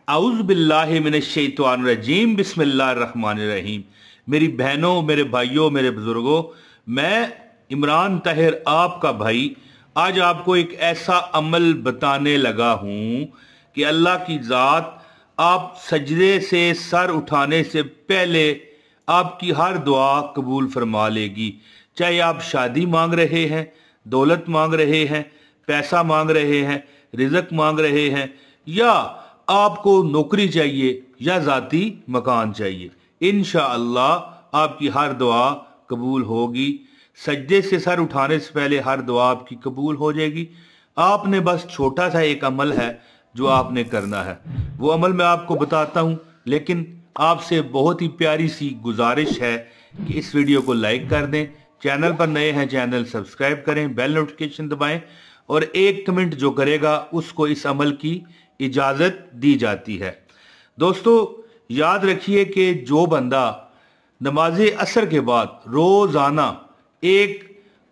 औज़ु बिल्लाहि मिनश्शैतानिर्रजीम बिस्मिल्लाहिर्रहमानिर्रहीम। मेरी बहनों, मेरे भाइयों, मेरे बुजुर्गों, मैं इमरान ताहिर आपका भाई आज आपको एक ऐसा अमल बताने लगा हूँ कि अल्लाह की ज़ात आप सजदे से सर उठाने से पहले आपकी हर दुआ कबूल फरमा लेगी। चाहे आप शादी मांग रहे हैं, दौलत मांग रहे हैं, पैसा मांग रहे हैं, रिज़्क मांग रहे हैं, या आपको नौकरी चाहिए या ज़ाती मकान चाहिए, इंशाअल्लाह आपकी हर दुआ कबूल होगी। सजदे से सर उठाने से पहले हर दुआ आपकी कबूल हो जाएगी। आपने बस छोटा सा एक अमल है जो आपने करना है, वो अमल मैं आपको बताता हूँ, लेकिन आपसे बहुत ही प्यारी सी गुजारिश है कि इस वीडियो को लाइक कर दें, चैनल पर नए हैं चैनल सब्सक्राइब करें, बेल नोटिफिकेशन दबाएं और एक कमेंट जो करेगा उसको इस अमल की इजाज़त दी जाती है। दोस्तों याद रखिए कि जो बंदा नमाज असर के बाद रोज़ाना एक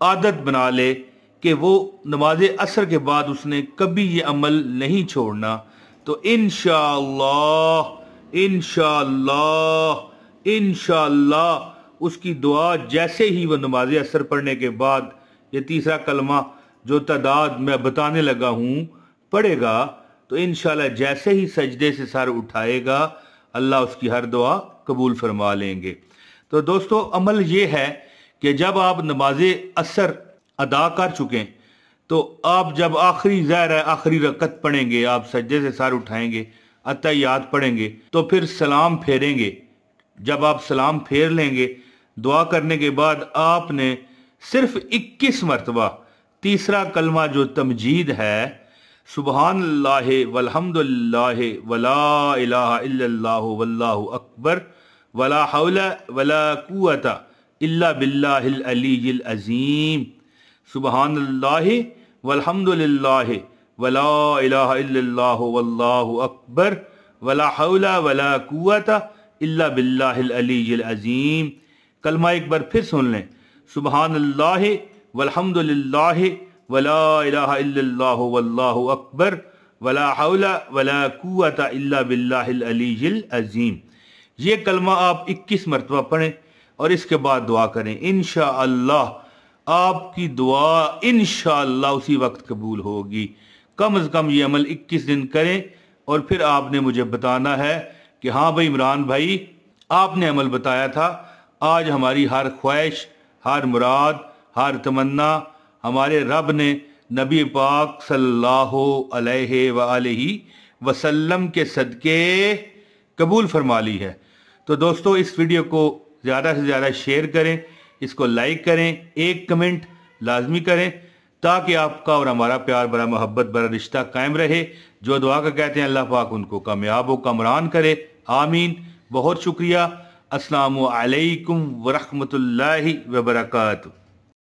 आदत बना ले कि वो नमाज असर के बाद उसने कभी ये अमल नहीं छोड़ना, तो इंशाअल्लाह इंशाअल्लाह इंशाअल्लाह उसकी दुआ जैसे ही वो नमाज असर पढ़ने के बाद ये तीसरा कलमा जो तादाद मैं बताने लगा हूँ पढ़ेगा, तो इंशाअल्लाह जैसे ही सजदे से सर उठाएगा अल्लाह उसकी हर दुआ कबूल फरमा लेंगे। तो दोस्तों अमल ये है कि जब आप नमाज असर अदा कर चुके हैं तो आप जब आखिरी रकत पढ़ेंगे, आप सजदे से सर उठाएंगे, अत्तहियात पढ़ेंगे, तो फिर सलाम फेरेंगे। जब आप सलाम फेर लेंगे दुआ करने के बाद आपने सिर्फ 21 मरतबा तीसरा कलमा जो तमजीद है, सुबहानल्लाह वल्हम्दुलिल्लाह वला इलाहा इल्लल्लाह वल्लाहु अकबर वला हौला वला कुव्वता इल्ला बिल्लाहिल अलीय्यिल अज़ीम, सुबहानल्लाह वल्हम्दुलिल्लाह वला इलाहा इल्लल्लाह वल्लाहु अकबर वला हौला वला कुव्वता इल्ला बिल्लाहिल अलीय्यिल अज़ीम। कलमा एक बार फिर सुन लें, सुबहानल्लाह वल्हम्दुलिल्लाह वला इलाहा इल्लल्लाह वल्लाहु अकबर वला हौला वला कुव्वता इल्ला बिल्लाहिल अलीय्यिल अज़ीम। ये कलमा आप 21 मरतबा पढ़ें और इसके बाद दुआ करें। इंशाअल्लाह आपकी दुआ इंशाअल्लाह उसी वक्त कबूल होगी। कम से कम ये अमल 21 दिन करें और फिर आपने मुझे बताना है कि हाँ भाई इमरान भाई आपने अमल बताया था, आज हमारी हर ख्वाहिश, हर मुराद, हर तमन्ना हमारे रब ने नबी पाक सल्लल्लाहु अलैहि वसल्लम के सदके कबूल फरमा ली है। तो दोस्तों इस वीडियो को ज़्यादा से ज़्यादा शेयर करें, इसको लाइक करें, एक कमेंट लाजमी करें ताकि आपका और हमारा प्यार भरा मोहब्बत भरा रिश्ता कायम रहे। जो दुआ का कहते हैं अल्लाह पाक उनको कामयाब हो, कमरान करे, आमीन। बहुत शुक्रिया। अस्सलामु अलैकुम व रहमतुल्लाहि व बरकातुहू।